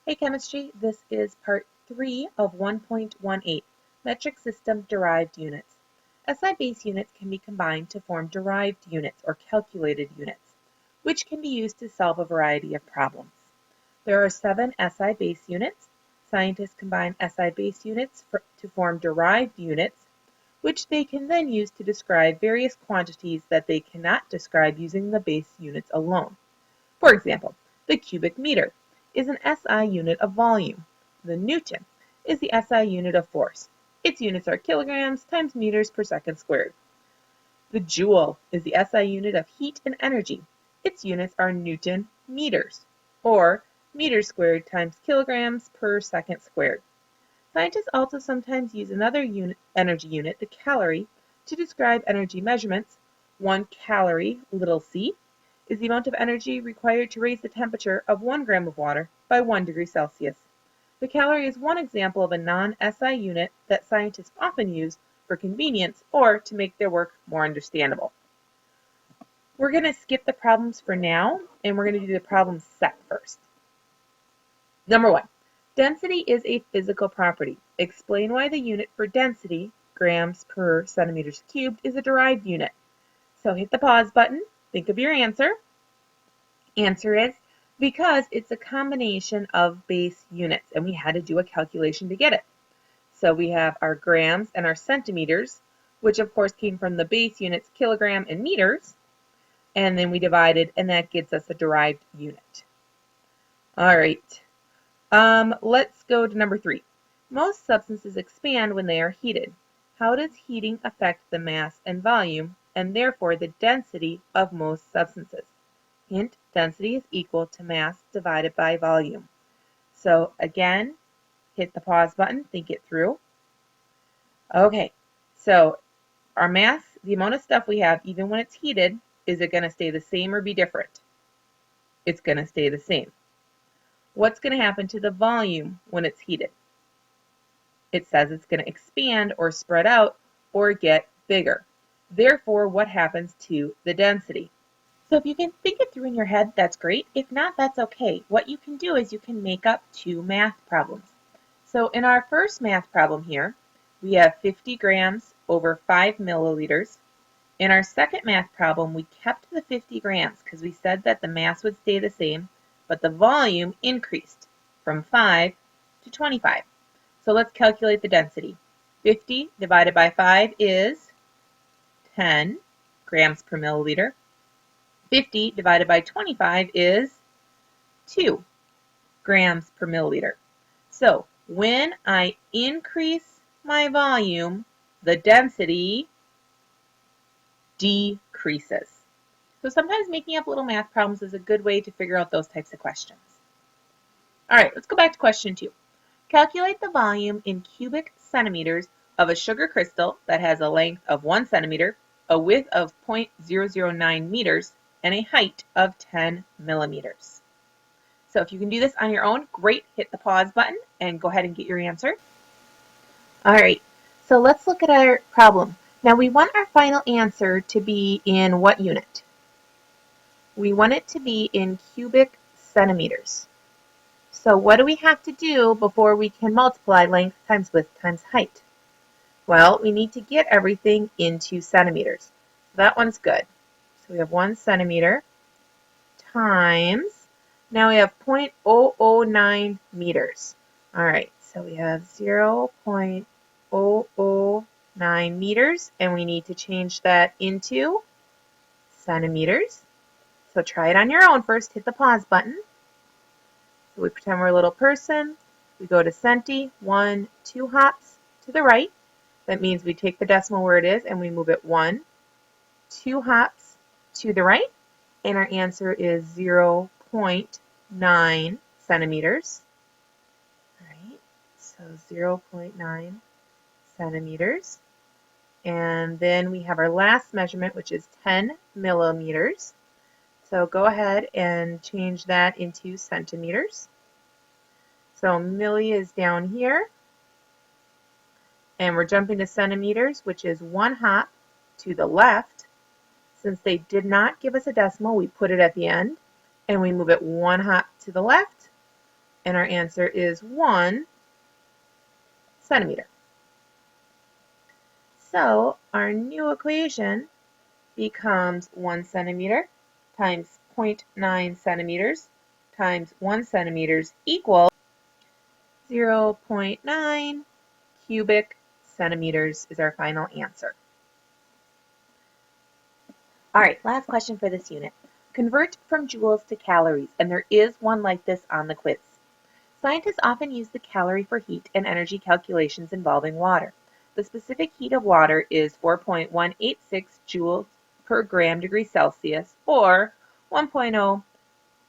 Hey Chemistry, this is part 3 of 1.18, Metric System Derived Units. SI base units can be combined to form derived units or calculated units, which can be used to solve a variety of problems. There are 7 SI base units. Scientists combine SI base units to form derived units, which they can then use to describe various quantities that they cannot describe using the base units alone. For example, the cubic meter is an SI unit of volume. The Newton is the SI unit of force. Its units are kilograms times meters per second squared. The joule is the SI unit of heat and energy. Its units are Newton meters, or meters squared times kilograms per second squared. Scientists also sometimes use another energy unit, the calorie, to describe energy measurements. 1 calorie, little c, is the amount of energy required to raise the temperature of 1 gram of water by 1 degree Celsius. The calorie is one example of a non-SI unit that scientists often use for convenience or to make their work more understandable. We're going to skip the problems for now, and we're going to do the problem set first. Number 1. Density is a physical property. Explain why the unit for density, grams per centimeters cubed, is a derived unit. So hit the pause button. Think of your answer. Answer is because it's a combination of base units, and we had to do a calculation to get it. So we have our grams and our centimeters, which of course came from the base units kilogram and meters, and then we divided, and that gets us a derived unit. All right, let's go to number 3. Most substances expand when they are heated. How does heating affect the mass and volume, and therefore the density of most substances? Hint, density is equal to mass divided by volume. So again, hit the pause button, think it through. Okay, so our mass, the amount of stuff we have, even when it's heated, is it going to stay the same or be different? It's going to stay the same. What's going to happen to the volume when it's heated? It says it's going to expand or spread out or get bigger. Therefore, what happens to the density? So if you can think it through in your head, that's great. If not, that's okay. What you can do is you can make up 2 math problems. So in our first math problem here, we have 50 grams over 5 milliliters. In our second math problem, we kept the 50 grams because we said that the mass would stay the same, but the volume increased from 5 to 25. So let's calculate the density. 50 divided by 5 is 10 grams per milliliter. 50 divided by 25 is 2 grams per milliliter. So when I increase my volume, the density decreases. So sometimes making up little math problems is a good way to figure out those types of questions. All right, let's go back to question 2. Calculate the volume in cubic centimeters of a sugar crystal that has a length of 1 centimeter, a width of 0.009 meters, and a height of 10 millimeters. So if you can do this on your own, great. Hit the pause button and go ahead and get your answer. All right, so let's look at our problem. Now we want our final answer to be in what unit? We want it to be in cubic centimeters. So what do we have to do before we can multiply length times width times height? Well, we need to get everything into centimeters. That one's good. So we have 1 centimeter times, now we have 0.009 meters. All right, so we have 0.009 meters, and we need to change that into centimeters. So try it on your own first. Hit the pause button. So we pretend we're a little person. We go to centi, 1, 2 hops to the right. That means we take the decimal where it is and we move it 1, 2 hops to the right. And our answer is 0.9 centimeters. All right, so 0.9 centimeters. And then we have our last measurement, which is 10 millimeters. So go ahead and change that into centimeters. So milli is down here. And we're jumping to centimeters, which is 1 hop to the left. Since they did not give us a decimal, we put it at the end. And we move it 1 hop to the left, and our answer is 1 centimeter. So our new equation becomes 1 centimeter times 0.9 centimeters times 1 centimeters equals 0.9 cubic centimeters is our final answer. All right, last question for this unit. Convert from joules to calories, and there is one like this on the quiz. Scientists often use the calorie for heat and energy calculations involving water. The specific heat of water is 4.186 joules per gram degree Celsius, or 1.0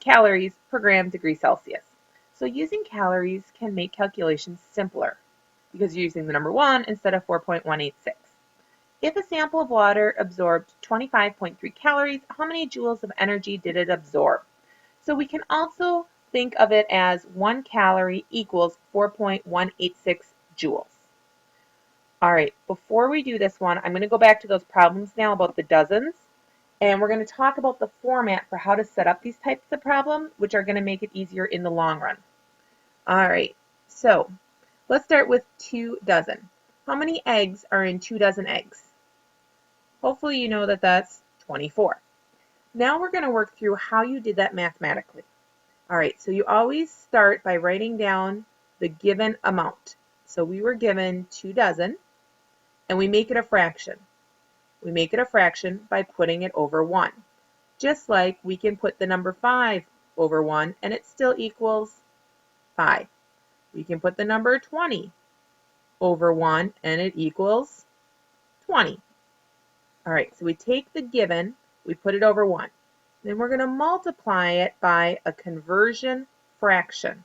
calories per gram degree Celsius. So using calories can make calculations simpler because you're using the number 1 instead of 4.186. If a sample of water absorbed 25.3 calories, how many joules of energy did it absorb? So we can also think of it as 1 calorie equals 4.186 joules. All right, before we do this one, I'm going to go back to those problems now about the dozens, and we're going to talk about the format for how to set up these types of problems, which are going to make it easier in the long run. All right, so let's start with 2 dozen. How many eggs are in 2 dozen eggs? Hopefully you know that that's 24. Now we're going to work through how you did that mathematically. All right, so you always start by writing down the given amount. So we were given 2 dozen, and we make it a fraction. We make it a fraction by putting it over 1. Just like we can put the number 5 over 1, and it still equals 5. We can put the number 20 over 1, and it equals 20. All right, so we take the given, we put it over 1. Then we're going to multiply it by a conversion fraction.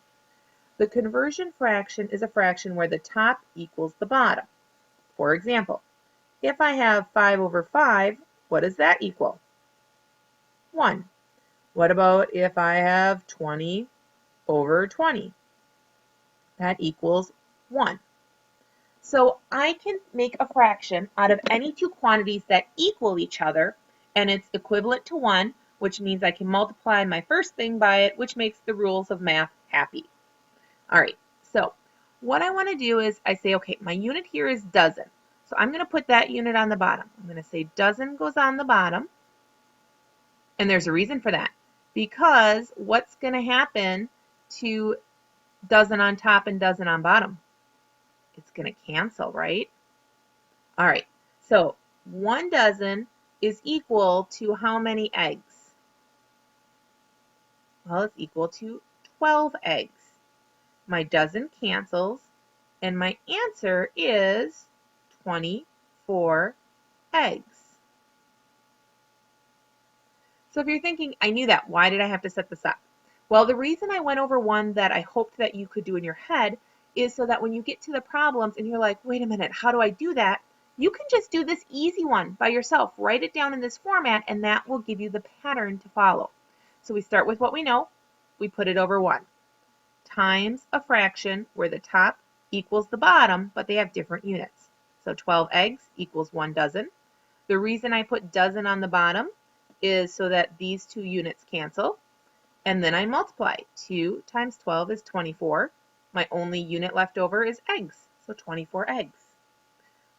The conversion fraction is a fraction where the top equals the bottom. For example, if I have 5 over 5, what does that equal? 1. What about if I have 20 over 20? That equals 1. So I can make a fraction out of any two quantities that equal each other, and it's equivalent to 1, which means I can multiply my first thing by it, which makes the rules of math happy. All right, so what I want to do is I say, okay, my unit here is dozen. So I'm going to put that unit on the bottom. I'm going to say dozen goes on the bottom, and there's a reason for that. Because what's going to happen to dozen on top and dozen on bottom? It's going to cancel, right? All right, so 1 dozen is equal to how many eggs? Well, it's equal to 12 eggs. My dozen cancels, and my answer is 24 eggs. So if you're thinking, I knew that, why did I have to set this up? Well, the reason I went over one that I hoped that you could do in your head is so that when you get to the problems and you're like, wait a minute, how do I do that? You can just do this easy one by yourself. Write it down in this format, and that will give you the pattern to follow. So we start with what we know. We put it over 1 times a fraction where the top equals the bottom, but they have different units. So 12 eggs equals 1 dozen. The reason I put dozen on the bottom is so that these two units cancel. And then I multiply. 2 times 12 is 24. My only unit left over is eggs, so 24 eggs.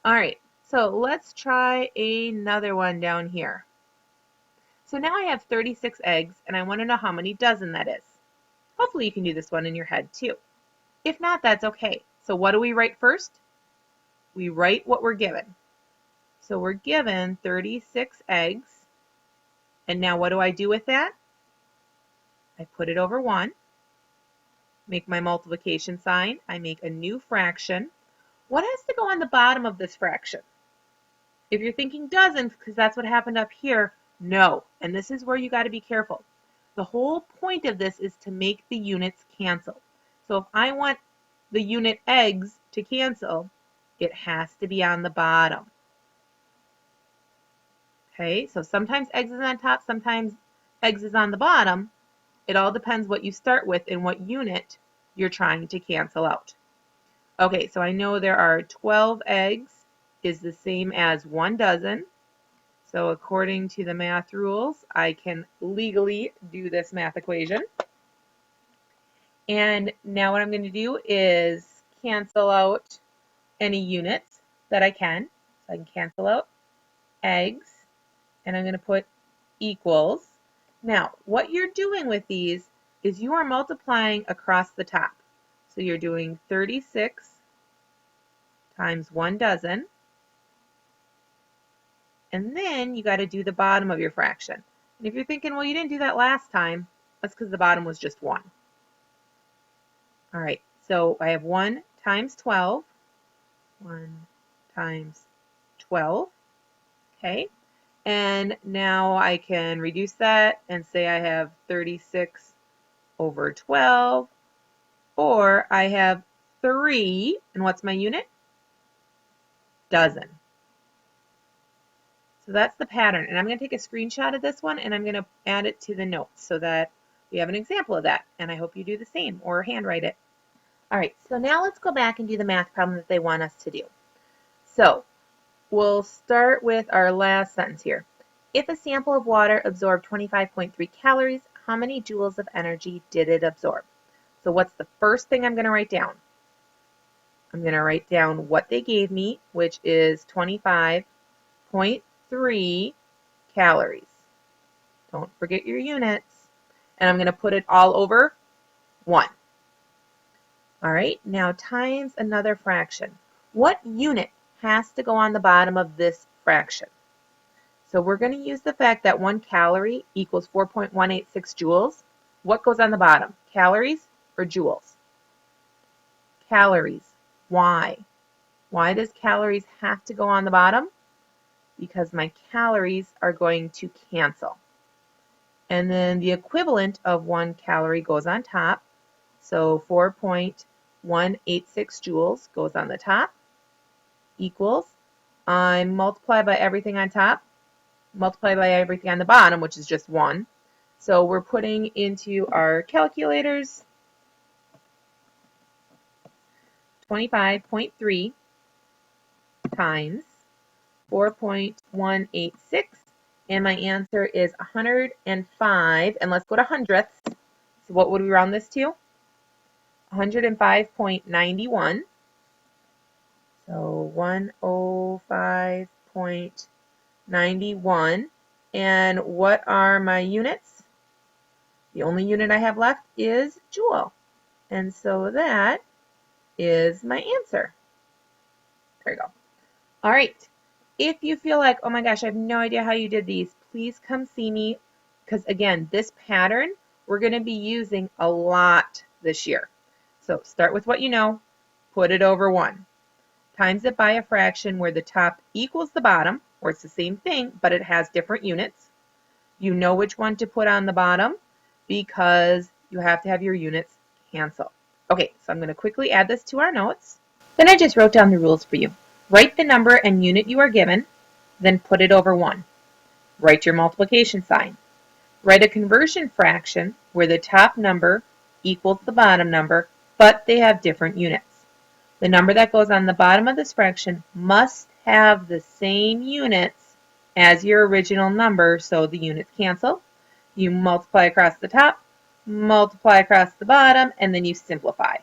All right, so let's try another one down here. So now I have 36 eggs, and I want to know how many dozen that is. Hopefully you can do this one in your head too. If not, that's okay. So what do we write first? We write what we're given. So we're given 36 eggs. And now what do I do with that? I put it over 1. Make my multiplication sign. I make a new fraction. What has to go on the bottom of this fraction? If you're thinking dozens, because that's what happened up here, no. And this is where you got to be careful. The whole point of this is to make the units cancel. So if I want the unit eggs to cancel, it has to be on the bottom. Okay, so sometimes eggs is on top, sometimes eggs is on the bottom. It all depends what you start with and what unit you're trying to cancel out. Okay, so I know there are 12 eggs is the same as 1 dozen. So according to the math rules, I can legally do this math equation. And now what I'm going to do is cancel out any units that I can. So I can cancel out eggs, and I'm going to put equals. Now, what you're doing with these is you are multiplying across the top. So you're doing 36 times 1 dozen, and then you got to do the bottom of your fraction. And if you're thinking, well, you didn't do that last time, that's because the bottom was just 1. All right, so I have 1 times 12, 1 times 12, okay? And now I can reduce that and say I have 36 over 12, or I have 3, and what's my unit? Dozen. So that's the pattern, and I'm going to take a screenshot of this one and I'm going to add it to the notes so that we have an example of that, and I hope you do the same or handwrite it. All right, so now let's go back and do the math problem that they want us to do. So we'll start with our last sentence here. If a sample of water absorbed 25.3 calories, how many joules of energy did it absorb? So what's the first thing I'm going to write down? I'm going to write down what they gave me, which is 25.3 calories. Don't forget your units. And I'm going to put it all over 1. All right, now times another fraction. What unit has to go on the bottom of this fraction? So we're going to use the fact that 1 calorie equals 4.186 joules. What goes on the bottom? Calories or joules? Calories. Why? Why does calories have to go on the bottom? Because my calories are going to cancel. And then the equivalent of 1 calorie goes on top. So 4.186 joules goes on the top equals, I multiply by everything on top, multiply by everything on the bottom, which is just 1. So we're putting into our calculators 25.3 times 4.186, and my answer is 105, and let's go to hundredths. So what would we round this to? 105.91. So 105.91. And what are my units? The only unit I have left is joule. And so that is my answer. There you go. All right. If you feel like, oh my gosh, I have no idea how you did these, please come see me, because again, this pattern we're going to be using a lot this year. So start with what you know, put it over 1. Times it by a fraction where the top equals the bottom, or it's the same thing, but it has different units. You know which one to put on the bottom because you have to have your units cancel. Okay, so I'm going to quickly add this to our notes. Then I just wrote down the rules for you. Write the number and unit you are given, then put it over 1. Write your multiplication sign. Write a conversion fraction where the top number equals the bottom number, but they have different units. The number that goes on the bottom of this fraction must have the same units as your original number, so the units cancel. You multiply across the top, multiply across the bottom, and then you simplify.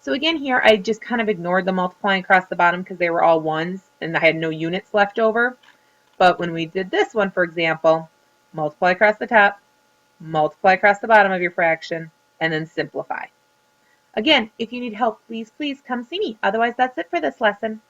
So again here, I just kind of ignored the multiplying across the bottom because they were all 1s and I had no units left over. But when we did this one, for example, multiply across the top, multiply across the bottom of your fraction, and then simplify. Again, if you need help, please come see me. Otherwise, that's it for this lesson.